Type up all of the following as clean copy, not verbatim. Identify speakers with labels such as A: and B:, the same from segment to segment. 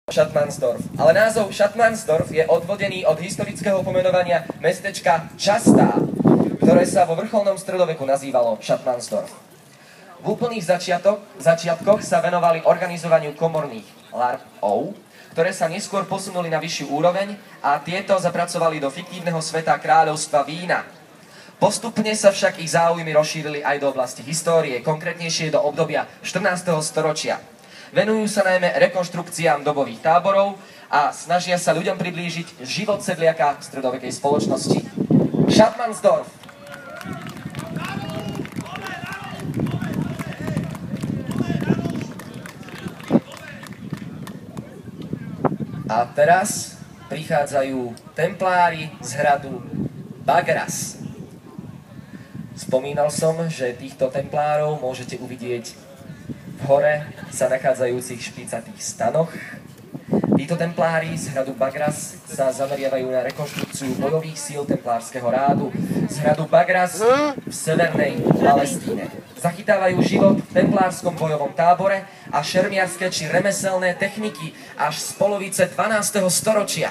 A: Schattmannsdorf. Ale názov Schattmannsdorf je odvodený od historického pomenovania mestečka Častá, ktoré sa vo vrcholnom stredoveku nazývalo Schattmannsdorf. V úplných začiatkoch sa venovali organizovaniu komorných LARPov, ktoré sa neskôr posunuli na vyššiu úroveň a tieto zapracovali do fiktívneho sveta kráľovstva vína. Postupne sa však ich záujmy rozšírili aj do oblasti histórie, konkrétnejšie do obdobia 14. storočia. Venujú sa najmä rekonštrukciám dobových táborov a snažia sa ľuďom priblížiť život sedliaka v stredovekej spoločnosti. Schattmannsdorf. A teraz prichádzajú templári z hradu Bagras. Spomínal som, že týchto templárov môžete uvidieť v hore sa nachádzajúcich špicatých stanoch. Títo templári z hradu Bagras sa zameriavajú na rekonštrukciu bojových síl templárskeho rádu z hradu Bagras v severnej Palestíne. Zachytávajú život v templárskom bojovom tábore a šermiarske či remeselné techniky až z polovice 12. storočia.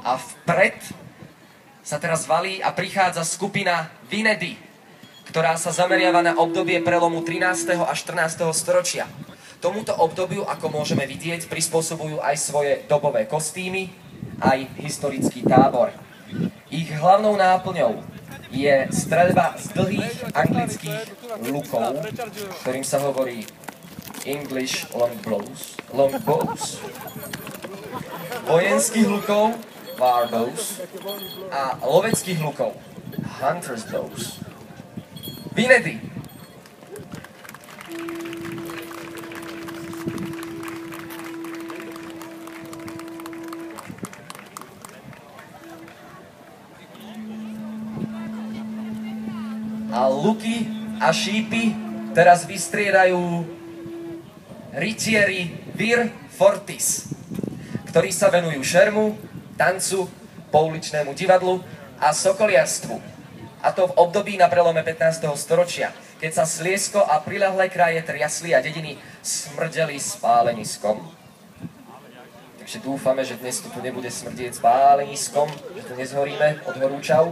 A: A vpred sa teraz valí a prichádza skupina Vinedy, ktorá sa zameriava na obdobie prelomu 13. a 14. storočia. Tomuto obdobiu, ako môžeme vidieť, prispôsobujú aj svoje dobové kostýmy, aj historický tábor. Ich hlavnou náplňou je streľba z dlhých anglických lukov, ktorým sa hovorí English longbows, vojenských lukov, warbows a loveckých lukov, hunter's bows. Vinedy. A luky a šípy teraz vystriedajú rytieri Vir Fortis, ktorí sa venujú šermu, tancu, pouličnému divadlu a sokoliarstvu. A to v období na prelome 15. storočia, keď sa Sliesko a priľahlé kraje triasli a dediny smrdeli spáleniskom. Takže dúfame, že dnes tu nebude smrdieť spáleniskom, že tu nezhoríme od horúčav.